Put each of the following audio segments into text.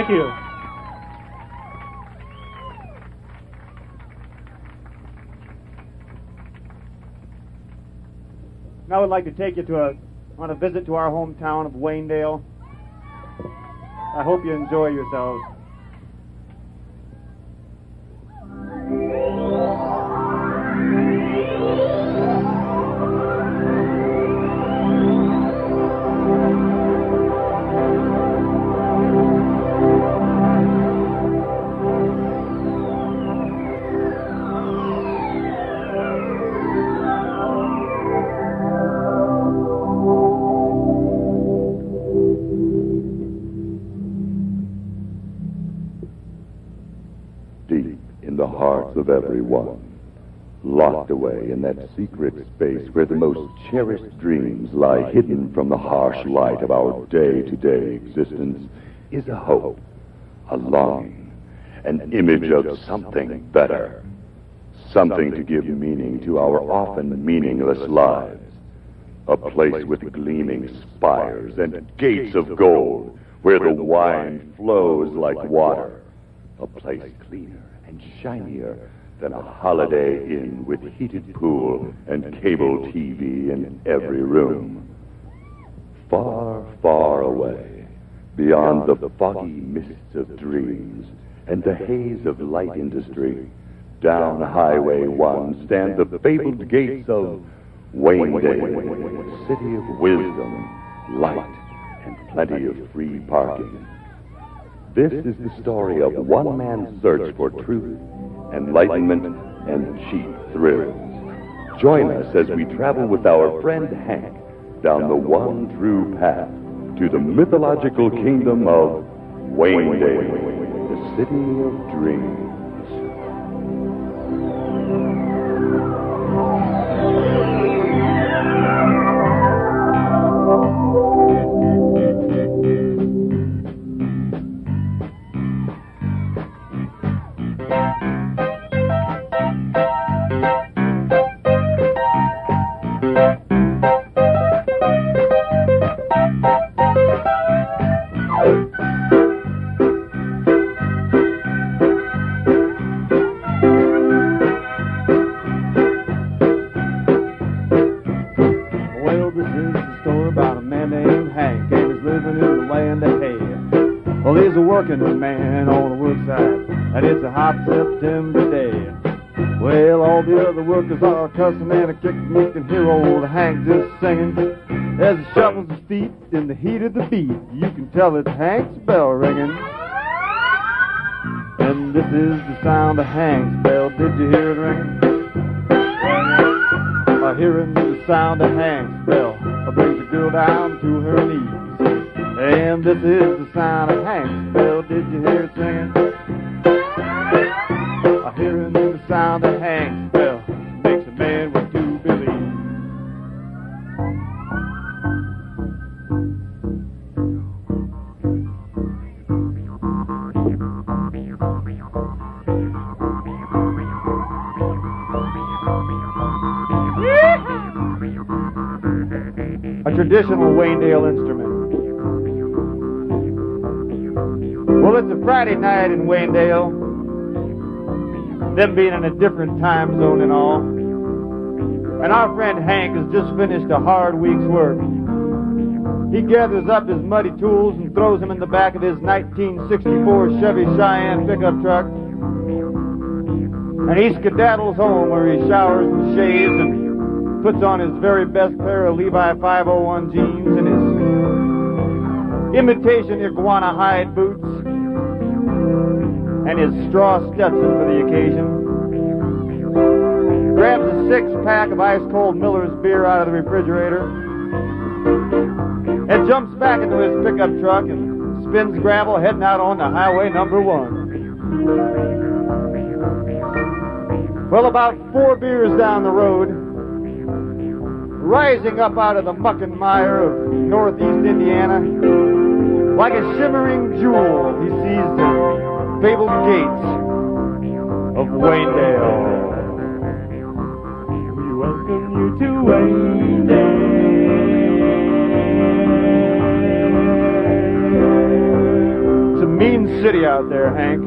Thank you. Now I would like to take you on a visit to our hometown of Waynedale. I hope you enjoy yourselves. Of everyone, locked away in that secret space where the most cherished dreams lie hidden from the harsh light of our day-to-day existence, is a hope, a longing, an image of something better, something to give meaning to our often meaningless lives, a place with gleaming spires and gates of gold where the wine flows like water, a place cleaner and shinier than a Holiday Inn with heated pool and cable TV in every room. Far, far away, beyond the foggy mists of dreams and the haze of light industry, down Highway 1 stand the fabled gates of Waynedale, city of wisdom, light, and plenty of free parking. This is the story of one man's search for truth, enlightenment, and cheap thrills. Join us as we travel with our friend Hank down the one true path to the mythological kingdom of Waynedale, the city of dreams. Man on the work site, and it's a hot September day. Well, all the other workers are cussing and a kicking. You can hear old Hank just singing as he shuffles his feet in the heat of the beat. You can tell it's Hank's bell ringing, and this is the sound of Hank's bell. Did you hear it ringing? Hearing the sound of Hank's bell brings a girl down to her knees. And this is the sound of Hank's bell. Did you hear it singing? Hearing the sound of Hank's bell makes a man want to believe. A traditional Waynedale instrument. Well, it's a Friday night in Waynedale, them being in a different time zone and all. And our friend Hank has just finished a hard week's work. He gathers up his muddy tools and throws them in the back of his 1964 Chevy Cheyenne pickup truck. And he skedaddles home where he showers and shaves and puts on his very best pair of Levi 501 jeans and his imitation iguana hide boots and his straw Stetson for the occasion. Grabs a six-pack of ice-cold Miller's beer out of the refrigerator and jumps back into his pickup truck and spins gravel heading out on the highway number 1. Well, about 4 beers down the road, rising up out of the muck and mire of northeast Indiana, like a shimmering jewel, he sees the fabled gates of Waynedale. We welcome you to Waynedale. It's a mean city out there, Hank.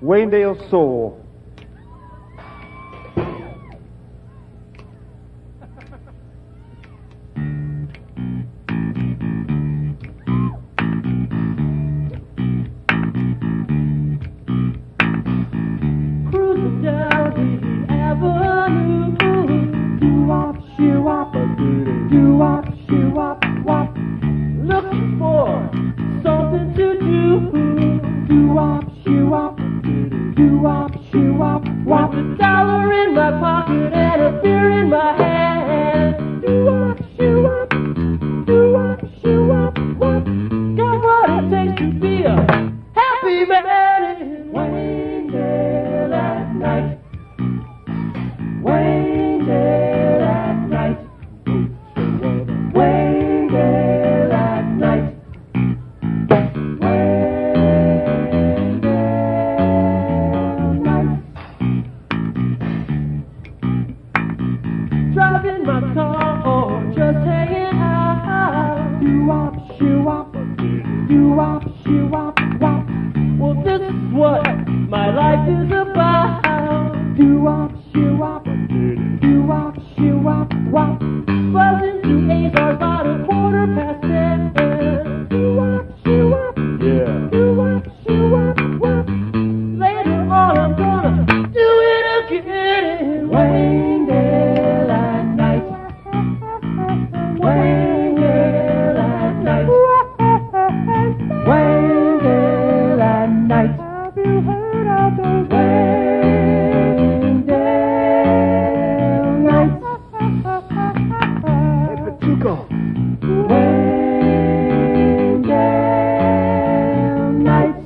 Waynedale Soul. Cruising down the avenue, doo-wop, shoo-wop, doo-wop, shoo-wop, wop. Looking for something to do, doo-wop, shoo-wop. Doo-wop, shoo-wop, wop. With a dollar in my pocket and a beer in my hand. Doo-wop, shoo-wop, doo-wop, shoo-wop, wop. Got what it takes to be a happy man in Waynedale at night. Waynedale at night. Waynedale at night. Driving my car or just hanging out. Doo-wop, shoo-wop, doo-wop, shoo-wop, wop. Well, this is what my life is about. Doo-wop, shoo-wop, doo-wop, shoo-wop, wop. Buzzing to Azar about 10:15. Doo-wop, shoo-wop, Yeah. doo-wop, shoo-wop, wop. Later on I'm gonna do it again in Waynedale at night. Waynedale at night. Waynedale at night. Have you heard of those Waynedale nights? Hey, Pachuco. Waynedale nights.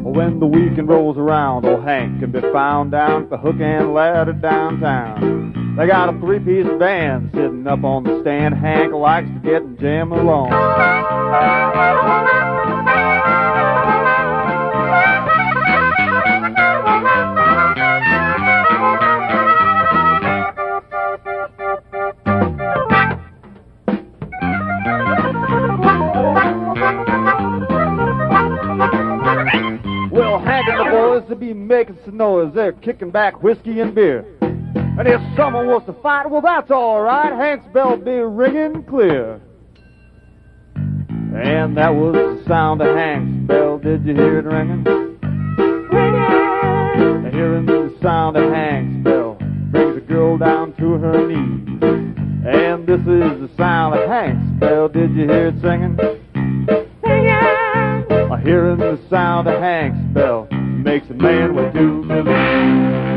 When the weekend rolls around, old Hank can be found down at the Hook and Ladder downtown. They got a three-piece band sitting up on the stand. Hank likes to get and jam along. Well, Hank and the boys to be making some noise. They're kicking back whiskey and beer. And if someone wants to fight, well, that's all right. Hank's bell be ringing clear. And that was the sound of Hank's bell. Did you hear it ringing? Ringing! Hearing the sound of Hank's bell brings a girl down to her knees. And this is the sound of Hank's bell. Did you hear it singing? Singing! Hearing the sound of Hank's bell makes a man what to believe.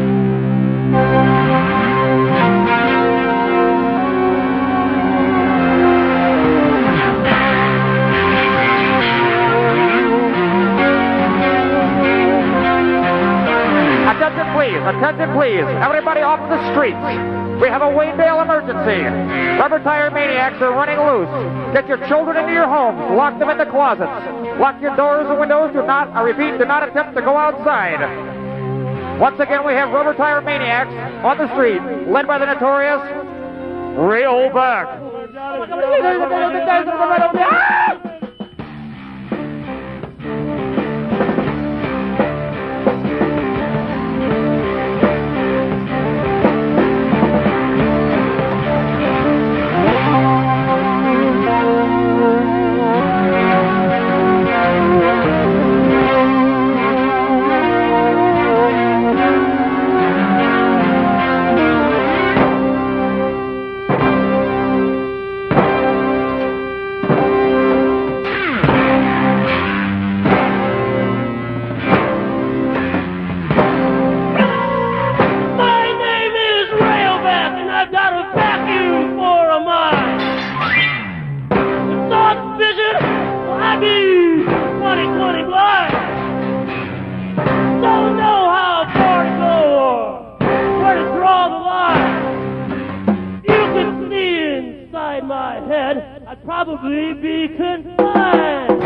Attention please, everybody off the streets. We have a Waynedale emergency. Rubber tire maniacs are running loose. Get your children into your homes, lock them in the closets. Lock your doors and windows, do not attempt to go outside. Once again, we have rubber tire maniacs on the street, led by the notorious Ray-O-Vac. I'd probably be confined.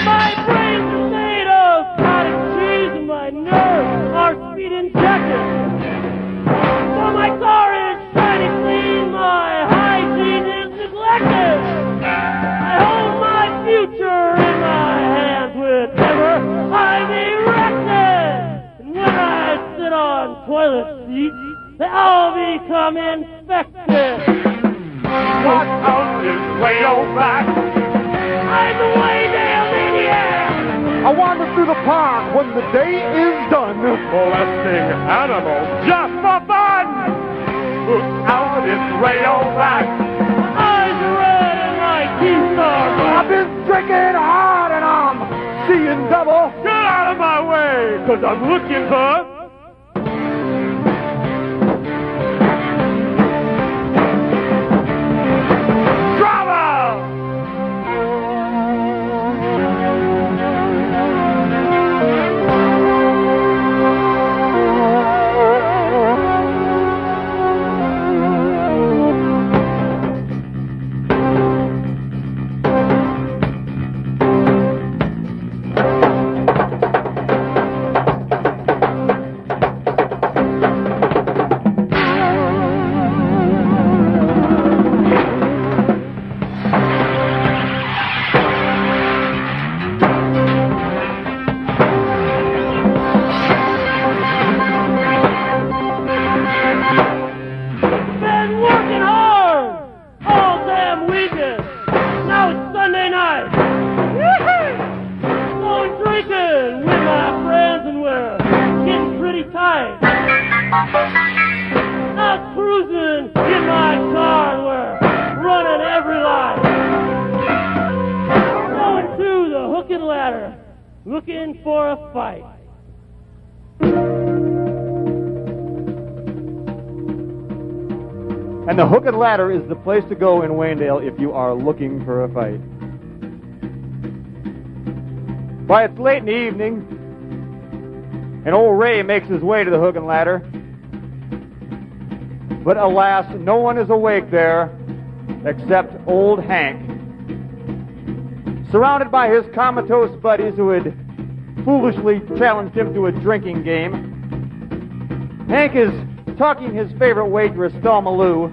My brains are made of cottage cheese and my nerves are speed injected. So my car is shiny clean, my hygiene is neglected. I hold my future in my hands whenever I'm erected. And when I sit on toilet seats, they all become infected. What out is Ray-O-Vac? I'm the Waynedale maniac. I wander through the park when the day is done, molesting animals just for fun. Look out, it's Ray-O-Vac. My eyes are red and my teeth are black. I've been drinking hard and I'm seeing double. Get out of my way, 'cause I'm looking for... Out cruising in my car and we're running every line. Going to the hook and ladder, looking for a fight. And the Hook and Ladder is the place to go in Waynedale if you are looking for a fight. Why, it's late in the evening, and old Ray makes his way to the Hook and Ladder. But alas, no one is awake there except old Hank. surrounded by his comatose buddies who had foolishly challenged him to a drinking game. Hank is talking his favorite waitress, Thelma Lou,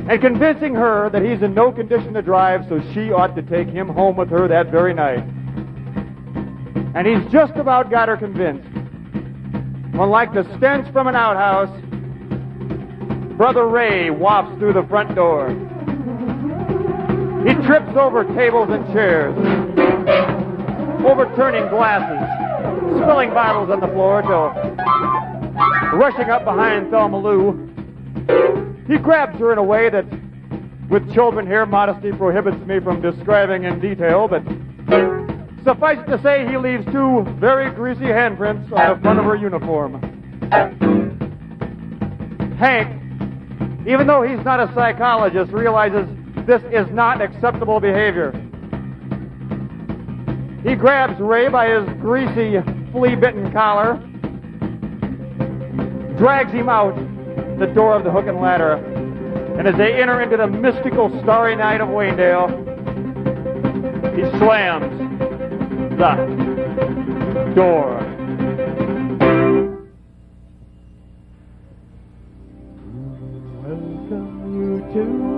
and convincing her that he's in no condition to drive, so she ought to take him home with her that very night. And he's just about got her convinced when, like the stench from an outhouse, Brother Ray wafts through the front door. He trips over tables and chairs, overturning glasses, spilling bottles on the floor till, rushing up behind Thelma Lou, he grabs her in a way that, with children here, modesty prohibits me from describing in detail, but suffice it to say he leaves two very greasy handprints on the front of her uniform. Hank, even though he's not a psychologist, realizes this is not acceptable behavior. He grabs Ray by his greasy, flea-bitten collar, drags him out the door of the Hook and Ladder, and as they enter into the mystical starry night of Waynedale, he slams the door. Welcome you to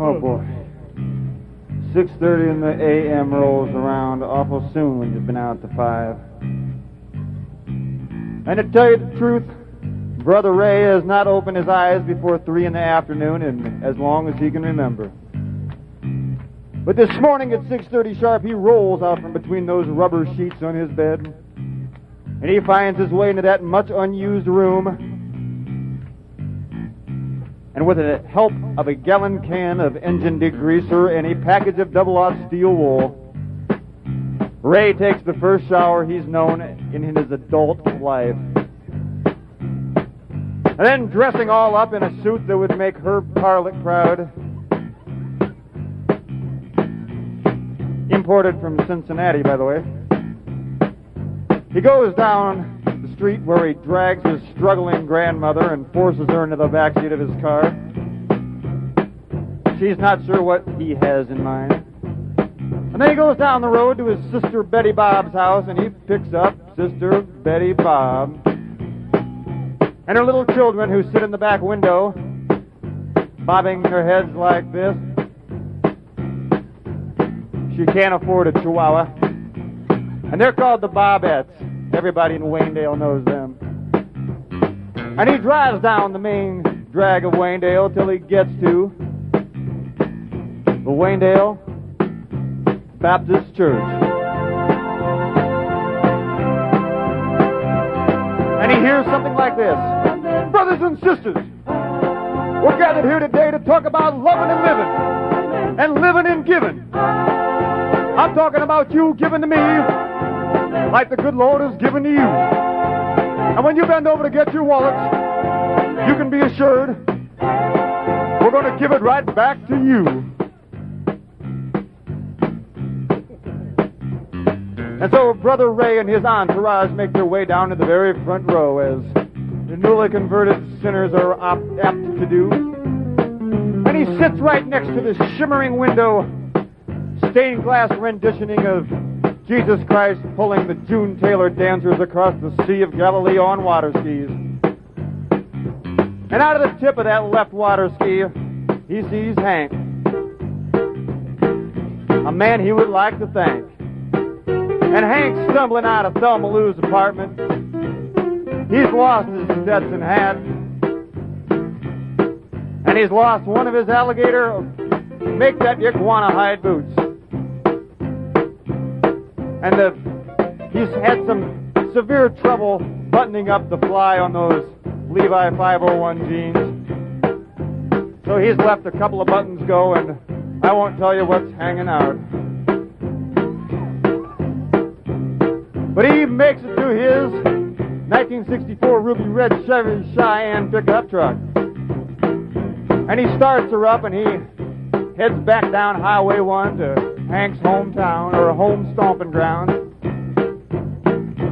Oh, boy. 6:30 in the a.m. rolls around awful soon when you've been out to 5. And to tell you the truth, Brother Ray has not opened his eyes before 3 in the afternoon in as long as he can remember. But this morning at 6:30 sharp, he rolls out from between those rubber sheets on his bed, and he finds his way into that much unused room. And with the help of a gallon can of engine degreaser and a package of double-aught steel wool, Ray takes the first shower he's known in his adult life. And then, dressing all up in a suit that would make Herb Tarlick proud, imported from Cincinnati, by the way, he goes down the street where he drags his struggling grandmother and forces her into the backseat of his car. She's not sure what he has in mind. And then he goes down the road to his sister Betty Bob's house, and he picks up Sister Betty Bob and her little children who sit in the back window, bobbing their heads like this. She can't afford a chihuahua. And they're called the Bobettes. Everybody in Waynedale knows them. And he drives down the main drag of Waynedale till he gets to the Waynedale Baptist Church. And he hears something like this. Brothers and sisters, we're gathered here today to talk about loving and living, and living and giving. I'm talking about you giving to me like the good Lord has given to you. And when you bend over to get your wallets, you can be assured we're going to give it right back to you. And so Brother Ray and his entourage make their way down to the very front row, as the newly converted sinners are apt to do. And he sits right next to this shimmering window, stained glass renditioning of Jesus Christ pulling the June Taylor dancers across the Sea of Galilee on water skis. And out of the tip of that left water ski, he sees Hank, a man he would like to thank. And Hank's stumbling out of Thelma Lou's apartment. He's lost his Stetson hat, and he's lost one of his alligator make that iguana hide boots. And he's had some severe trouble buttoning up the fly on those Levi 501 jeans. So he's left a couple of buttons go, and I won't tell you what's hanging out. But he makes it to his 1964 ruby red Chevy Cheyenne pickup truck. And he starts her up, and he heads back down Highway 1 to Hank's hometown, or home stomping ground,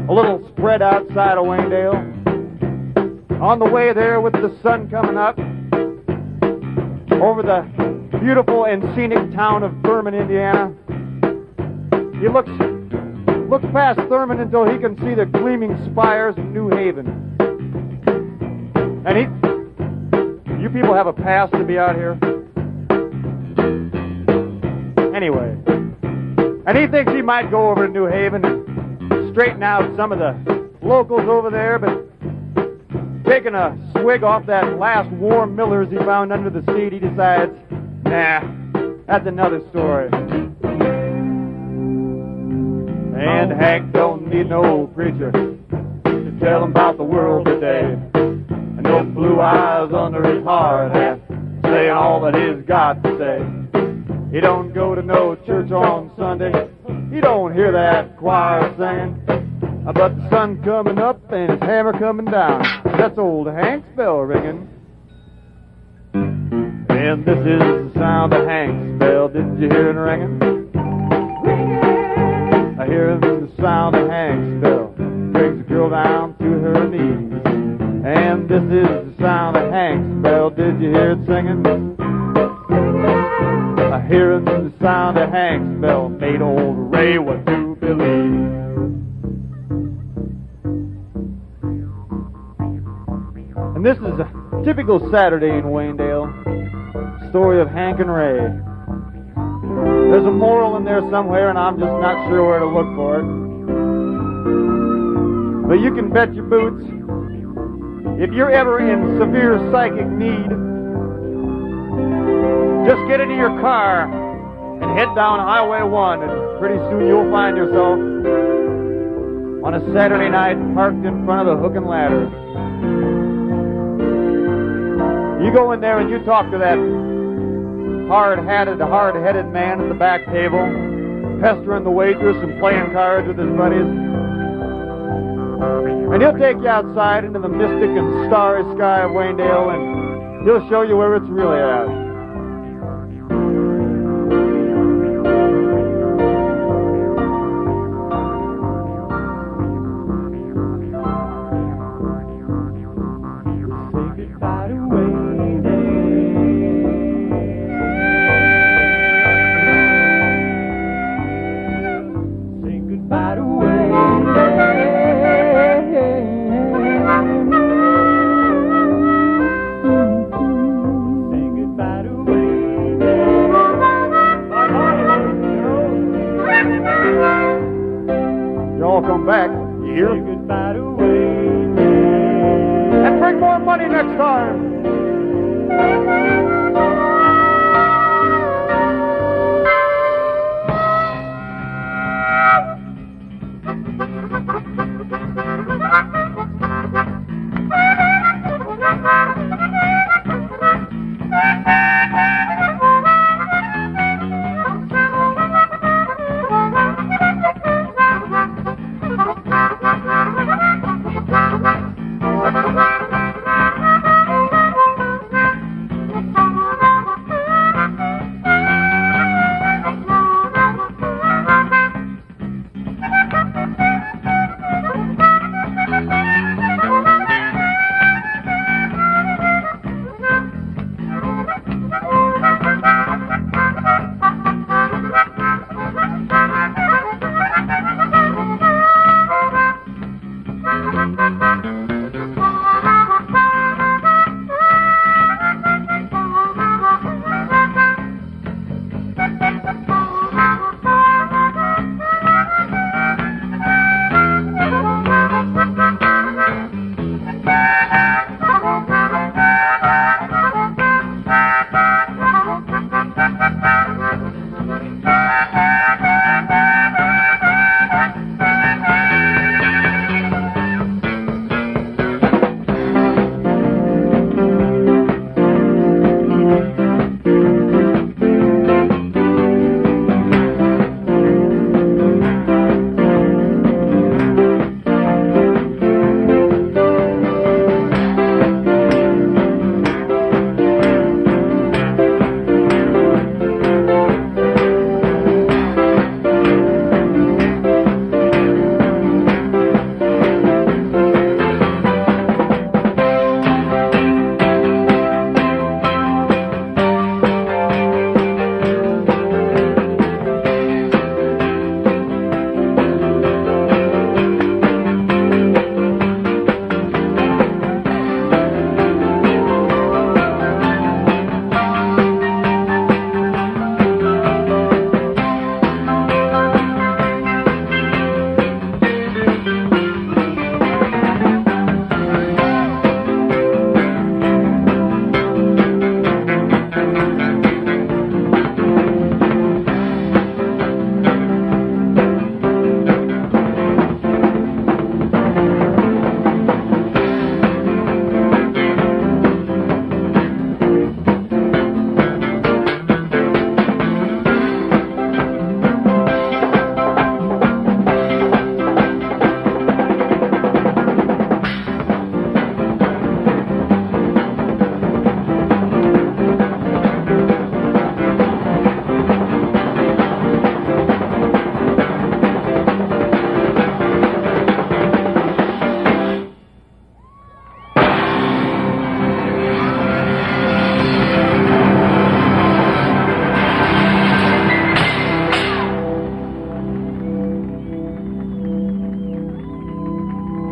a little spread outside of Waynedale. On the way there, with the sun coming up, over the beautiful and scenic town of Thurman, Indiana, he looks past Thurman until he can see the gleaming spires of New Haven. And you people have a pass to be out here? Anyway, and he thinks he might go over to New Haven and straighten out some of the locals over there, but taking a swig off that last warm Miller's he found under the seat, he decides, nah, that's another story. And Hank don't need no preacher to tell him about the world today, and no blue eyes under his hard hat saying all that he's got to say. He don't go to no church on Sunday. He don't hear that choir singing. But the sun coming up and his hammer coming down, that's old Hank's bell ringing. And this is the sound of Hank's bell. Didn't you hear it ringing? I hear the sound of Hank's bell. Brings a girl down to her knees. And this is the sound of Hank's bell. Did you hear it singing? I hear the sound of Hank's bell made old Ray what to believe. And this is a typical Saturday in Waynedale. Story of Hank and Ray. There's a moral in there somewhere, and I'm just not sure where to look for it. But you can bet your boots, if you're ever in severe psychic need, just get into your car and head down Highway 1, and pretty soon you'll find yourself on a Saturday night parked in front of the Hook and Ladder. You go in there and you talk to that hard-headed man at the back table, pestering the waitress and playing cards with his buddies. And he'll take you outside into the mystic and starry sky of Waynedale, and he'll show you where it's really at. next time.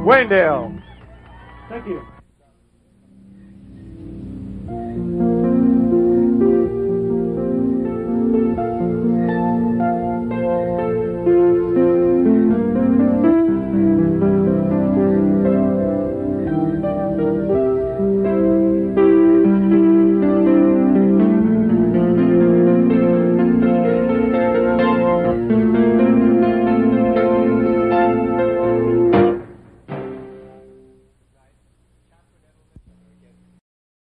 Waynedale. Thank you.